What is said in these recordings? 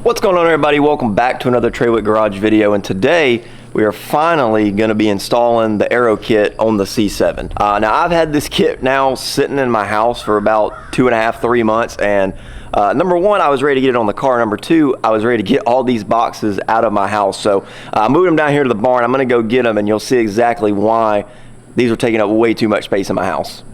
What's going on, everybody? Welcome back to another Trawick Garage video, and today we are finally going to be installing the Aero Kit on the C7. Now I've had this kit now sitting in my house for about 2.5, 3 months, and number one, I was ready to get it on the car. Number two, I was ready to get all these boxes out of my house. So I moved them down here to the barn. I'm going to go get them, and you'll see exactly why these are taking up way too much space in my house.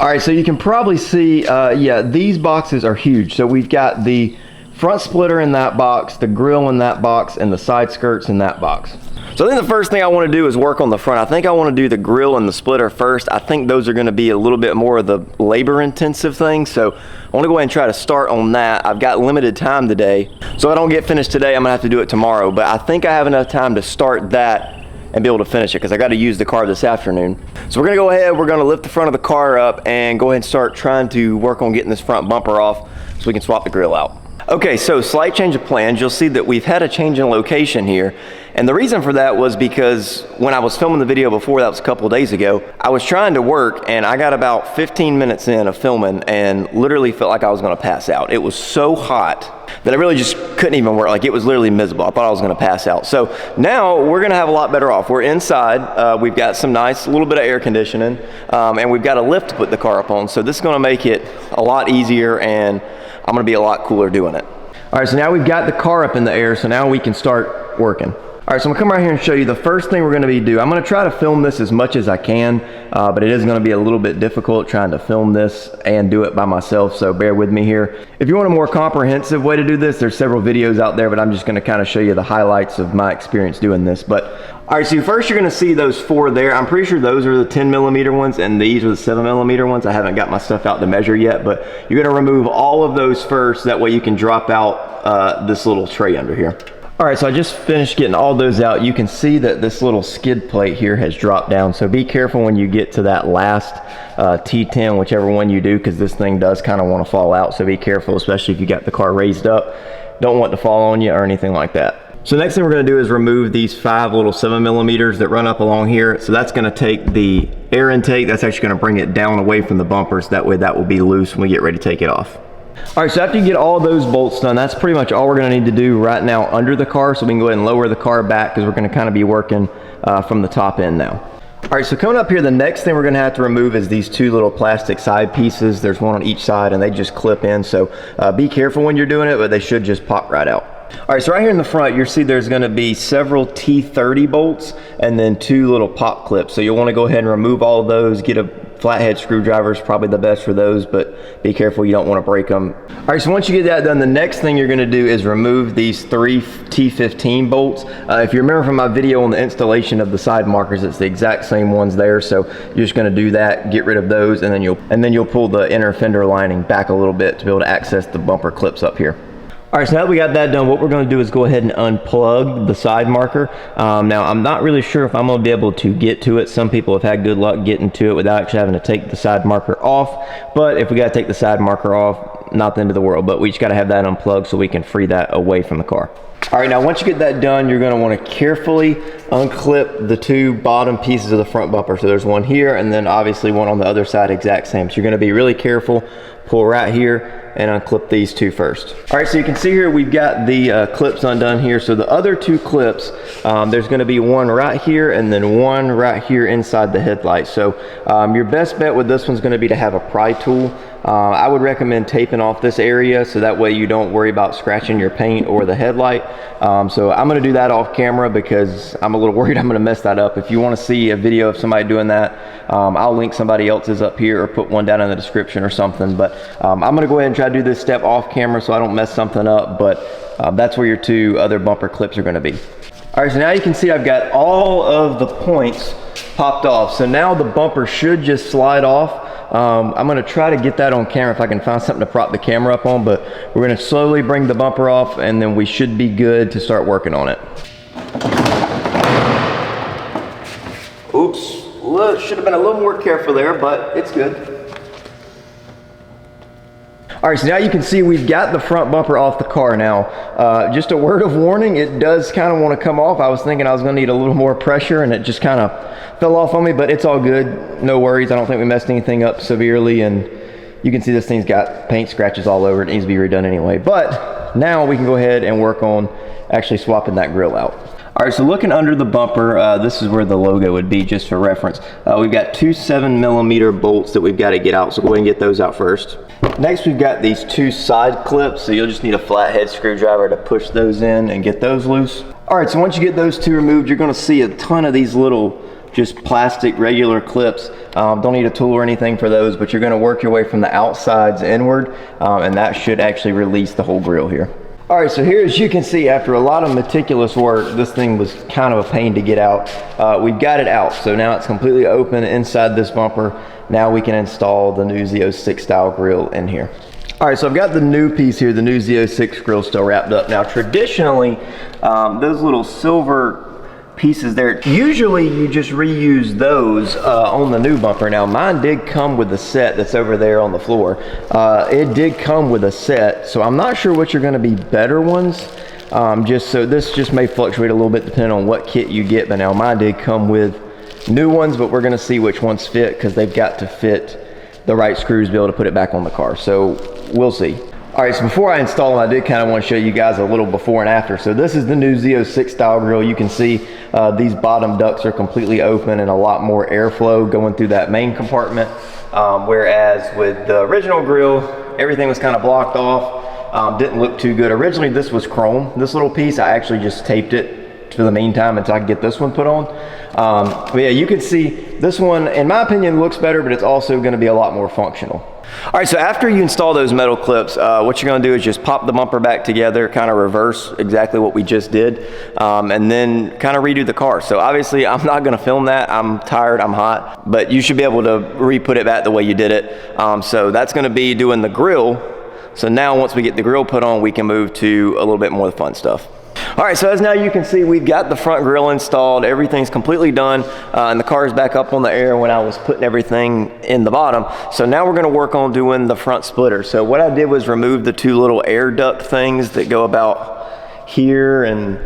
All right, so you can probably see, yeah, these boxes are huge. So we've got the front splitter in that box, the grill in that box, and the side skirts in that box. So I think the first thing I want to do is work on the front. I think I want to do the grill and the splitter first. I think those are going to be a little bit more of the labor-intensive thing. So I want to go ahead and try to start on that. I've got limited time today. So if I don't get finished today, I'm going to have to do it tomorrow. But I think I have enough time to start that and be able to finish it, because I got to use the car this afternoon. So we're gonna go ahead, we're gonna lift the front of the car up and go ahead and start trying to work on getting this front bumper off so we can swap the grill out. Okay, so slight change of plans. You'll see that we've had a change in location here. And the reason for that was because when I was filming the video before, that was a couple of days ago, I was trying to work and I got about 15 minutes in of filming and literally felt like I was gonna pass out. It was so hot that I really just couldn't even work. Like, it was literally miserable. I thought I was gonna pass out. So now we're gonna have a lot better off. We're inside, we've got some nice little bit of air conditioning, and we've got a lift to put the car up on. So this is gonna make it a lot easier, and I'm gonna be a lot cooler doing it. All right, so now we've got the car up in the air, so now we can start working. All right, so I'm gonna come right here and show you the first thing we're gonna do. I'm gonna try to film this as much as I can, but it is gonna be a little bit difficult trying to film this and do it by myself, so bear with me here. If you want a more comprehensive way to do this, there's several videos out there, but I'm just gonna kind of show you the highlights of my experience doing this. But all right, so first you're gonna see those four there. I'm pretty sure those are the 10mm ones and these are the 7mm ones. I haven't got my stuff out to measure yet, but you're gonna remove all of those first. That way you can drop out this little tray under here. All right, so I just finished getting all those out. You can see that this little skid plate here has dropped down. So be careful when you get to that last T10, whichever one you do, because this thing does kind of want to fall out. So be careful, especially if you got the car raised up. Don't want it to fall on you or anything like that. So next thing we're gonna do is remove these 5 little 7mm that run up along here. So that's gonna take the air intake. That's actually gonna bring it down away from the bumpers. That way that will be loose when we get ready to take it off. All right, so after you get all those bolts done, that's pretty much all we're gonna need to do right now under the car, so we can go ahead and lower the car back, because we're gonna kind of be working from the top end now. All right, so coming up here, the next thing we're gonna have to remove is these 2 little plastic side pieces. There's one on each side and they just clip in, so be careful when you're doing it, but they should just pop right out. All right, so right here in the front, you'll see there's gonna be several T30 bolts and then 2 little pop clips. So you'll wanna go ahead and remove all of those, get a flathead screwdriver is probably the best for those, but be careful, you don't wanna break them. All right, so once you get that done, the next thing you're gonna do is remove these 3 T15 bolts. If you remember from my video on the installation of the side markers, it's the exact same ones there. So you're just gonna do that, get rid of those, and then you'll pull the inner fender lining back a little bit to be able to access the bumper clips up here. All right, so now that we got that done, what we're gonna do is go ahead and unplug the side marker. Now, I'm not really sure if I'm gonna be able to get to it. Some people have had good luck getting to it without actually having to take the side marker off. But if we gotta take the side marker off, not the end of the world, but we just gotta have that unplugged so we can free that away from the car. All right, now once you get that done, you're gonna wanna carefully unclip the 2 bottom pieces of the front bumper. So there's one here and then obviously one on the other side, exact same. So you're gonna be really careful, pull right here and unclip these 2 first. All right, so you can see here we've got the clips undone here. So the other 2 clips, there's gonna be one right here and then one right here inside the headlight. So your best bet with this one's gonna be to have a pry tool. I would recommend taping off this area so that way you don't worry about scratching your paint or the headlight. So I'm gonna do that off camera because I'm a little worried I'm gonna mess that up. If you wanna see a video of somebody doing that, I'll link somebody else's up here or put one down in the description or something. But I'm gonna go ahead and try to do this step off camera so I don't mess something up, but that's where your 2 other bumper clips are gonna be. All right, so now you can see I've got all of the points popped off. So now the bumper should just slide off. I'm gonna try to get that on camera if I can find something to prop the camera up on, but we're gonna slowly bring the bumper off and then we should be good to start working on it. Oops, should have been a little more careful there, but it's good. All right, so now you can see we've got the front bumper off the car now. Just a word of warning, it does kind of want to come off. I was thinking I was gonna need a little more pressure and it just kind of fell off on me, but it's all good. No worries, I don't think we messed anything up severely, and You can see this thing's got paint scratches all over it. It needs to be redone anyway. But now we can go ahead and work on actually swapping that grill out. All right, so looking under the bumper, this is where the logo would be, just for reference. We've got two 7mm bolts that we've got to get out, so go ahead and get those out first. Next, we've got these two side clips, so you'll just need a flathead screwdriver to push those in and get those loose. All right, so once you get those two removed, you're gonna see a ton of these little just plastic regular clips. Don't need a tool or anything for those, but you're gonna work your way from the outsides inward, and that should actually release the whole grill here. All right, so here, as you can see, after a lot of meticulous work, this thing was kind of a pain to get out. We've got it out, so now it's completely open inside this bumper. Now we can install the new Z06 style grill in here. All right, so I've got the new piece here, the new Z06 grill still wrapped up. Now, traditionally, those little silver pieces there, usually you just reuse those on the new bumper. Now, mine did come with a set that's over there on the floor. It did come with a set, so I'm not sure which are gonna be better ones. This just may fluctuate a little bit depending on what kit you get, but now mine did come with new ones, but we're gonna see which ones fit because they've got to fit the right screws to be able to put it back on the car. So we'll see. All right, so before I install them, I did kind of want to show you guys a little before and after. So this is the new Z06 style grill. You can see these bottom ducts are completely open and a lot more airflow going through that main compartment. Whereas with the original grill, everything was kind of blocked off. Didn't look too good. Originally, this was chrome. This little piece, I actually just taped it for the meantime until I can get this one put on. But yeah, you can see this one, in my opinion, looks better, but it's also gonna be a lot more functional. All right, so after you install those metal clips, what you're gonna do is just pop the bumper back together, kind of reverse exactly what we just did, and then kind of redo the car. So obviously, I'm not gonna film that. I'm tired, I'm hot, but you should be able to re-put it back the way you did it. So that's gonna be doing the grill. So now once we get the grill put on, we can move to a little bit more of the fun stuff. All right, so as now you can see, we've got the front grill installed. Everything's completely done, and the car is back up on the air when I was putting everything in the bottom. So now we're gonna work on doing the front splitter. So what I did was remove the two little air duct things that go about here and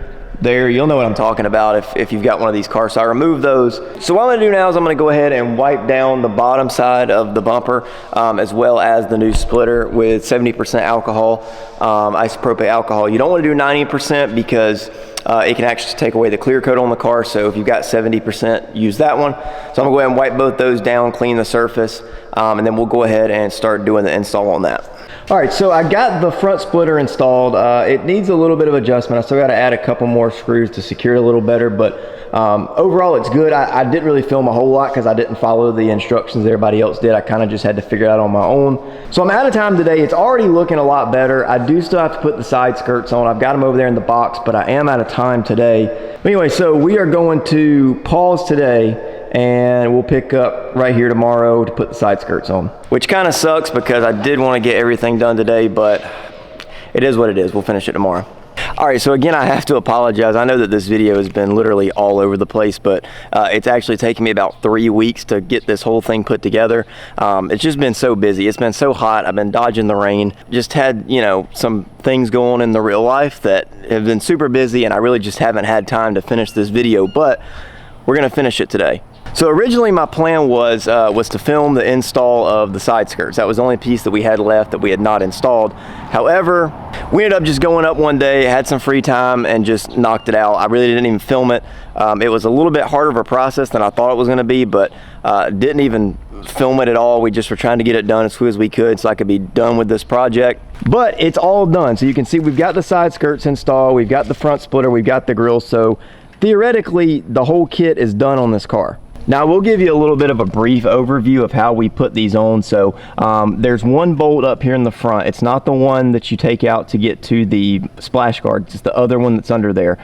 there. You'll know what I'm talking about if you've got one of these cars. So I removed those. So what I'm gonna do now is I'm gonna go ahead and wipe down the bottom side of the bumper, as well as the new splitter with 70% alcohol, isopropyl alcohol. You don't wanna do 90% because it can actually take away the clear coat on the car. So if you've got 70%, use that one. So I'm gonna go ahead and wipe both those down, clean the surface, and then we'll go ahead and start doing the install on that. All right, so I got the front splitter installed. It needs a little bit of adjustment. I still got to add a couple more screws to secure it a little better, but overall it's good. I didn't really film a whole lot because I didn't follow the instructions everybody else did. I kind of just had to figure it out on my own. So I'm out of time today. It's already looking a lot better. I do still have to put the side skirts on. I've got them over there in the box, but I am out of time today. But anyway, so we are going to pause today and we'll pick up right here tomorrow to put the side skirts on. Which kind of sucks because I did want to get everything done today, but it is what it is. We'll finish it tomorrow. All right, so again, I have to apologize. I know that this video has been literally all over the place, but it's actually taken me about 3 weeks to get this whole thing put together. It's just been so busy. It's been so hot. I've been dodging the rain. Just had, you know, some things going in the real life that have been super busy, and I really just haven't had time to finish this video, but we're gonna finish it today. So originally my plan was to film the install of the side skirts. That was the only piece that we had left that we had not installed. However, we ended up just going up one day, had some free time, and just knocked it out. I really didn't even film it. It was a little bit harder of a process than I thought it was gonna be, but didn't even film it at all. We just were trying to get it done as quick as we could so I could be done with this project. But it's all done. So you can see we've got the side skirts installed, we've got the front splitter, we've got the grill. So theoretically, the whole kit is done on this car. Now we'll give you a little bit of a brief overview of how we put these on. So there's one bolt up here in the front. It's not the one that you take out to get to the splash guard. It's the other one that's under there.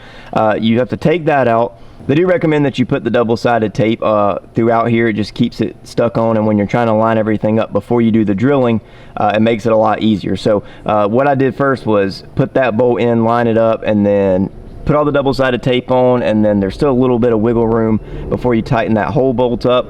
You have to take that out. They do recommend that you put the double-sided tape throughout here. It just keeps it stuck on, and when you're trying to line everything up before you do the drilling, it makes it a lot easier. So what I did first was put that bolt in, line it up, and then put all the double-sided tape on, and then there's still a little bit of wiggle room before you tighten that whole bolt up,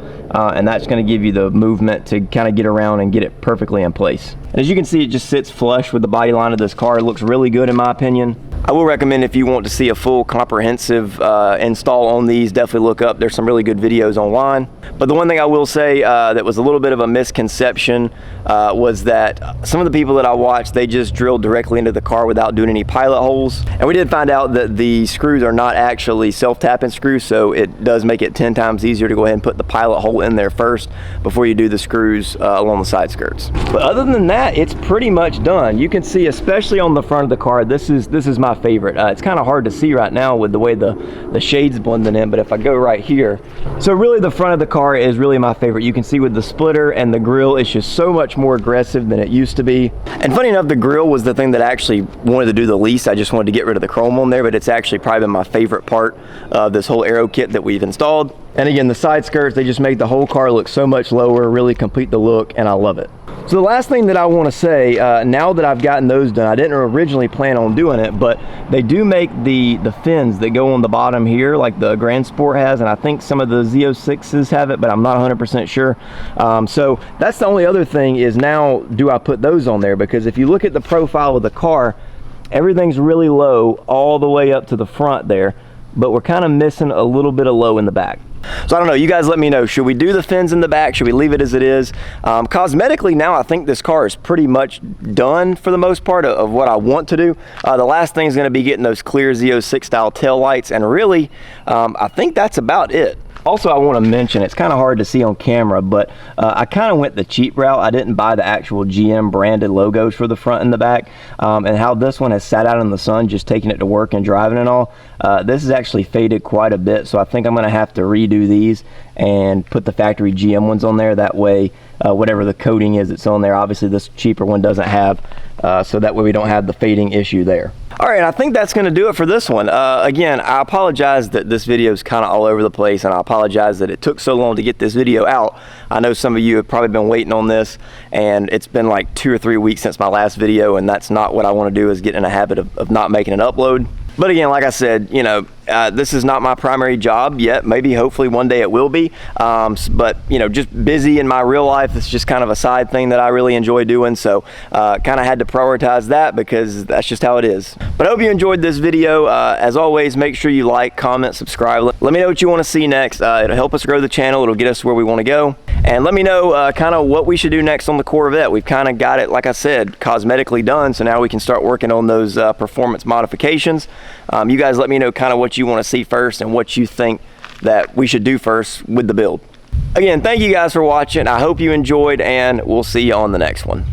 and that's going to give you the movement to kind of get around and get it perfectly in place. And as you can see, it just sits flush with the body line of this car. It looks really good in my opinion. I will recommend, if you want to see a full comprehensive install on these, definitely look up. There's some really good videos online. But the one thing I will say that was a little bit of a misconception was that some of the people that I watched, they just drilled directly into the car without doing any pilot holes. And we did find out that the screws are not actually self-tapping screws, so it does make it 10 times easier to go ahead and put the pilot hole in there first before you do the screws along the side skirts. But other than that, it's pretty much done. You can see, especially on the front of the car, this is my favorite. It's kind of hard to see right now with the way the shades blending in, but if I go right here, so really the front of the car is really my favorite. You can see with the splitter and the grille, it's just so much more aggressive than it used to be. And funny enough, the grille was the thing that I actually wanted to do the least. I just wanted to get rid of the chrome on there, but it's actually probably been my favorite part of this whole Aero kit that we've installed. And again, the side skirts, they just make the whole car look so much lower, really complete the look, and I love it. So the last thing that I want to say, now that I've gotten those done, I didn't originally plan on doing it, but they do make the fins that go on the bottom here, like the Grand Sport has, and I think some of the Z06s have it, but I'm not 100% sure. So that's the only other thing, is now do I put those on there? Because if you look at the profile of the car, everything's really low all the way up to the front there, but we're kind of missing a little bit of low in the back. So I don't know, you guys let me know, should we do the fins in the back? Should we leave it as it is? Cosmetically now, I think this car is pretty much done for the most part of what I want to do. The last thing is going to be getting those clear Z06 style tail lights, and really, I think that's about it. Also, I want to mention, it's kind of hard to see on camera, but I kind of went the cheap route. I didn't buy the actual GM branded logos for the front and the back, and how this one has sat out in the sun, just taking it to work and driving and all. This is actually faded quite a bit, so I think I'm going to have to redo these and put the factory GM ones on there. That way, whatever the coating is that's on there, obviously this cheaper one doesn't have, so that way we don't have the fading issue there. All right, I think that's going to do it for this one. Again, I apologize that this video is kind of all over the place, and I apologize that it took so long to get this video out. I know some of you have probably been waiting on this, and it's been like 2 or 3 weeks since my last video, and that's not what I want to do, is get in a habit of not making an upload. But again, like I said, you know, this is not my primary job yet. Maybe, hopefully one day it will be. But, you know, just busy in my real life. It's just kind of a side thing that I really enjoy doing. So kind of had to prioritize that, because that's just how it is. But I hope you enjoyed this video. As always, make sure you like, comment, subscribe. Let me know what you want to see next. It'll help us grow the channel. It'll get us where we want to go. And let me know kind of what we should do next on the Corvette. We've kind of got it, like I said, cosmetically done. So now we can start working on those performance modifications. You guys let me know kind of what you want to see first and what you think that we should do first with the build. Again, thank you guys for watching. I hope you enjoyed, and we'll see you on the next one.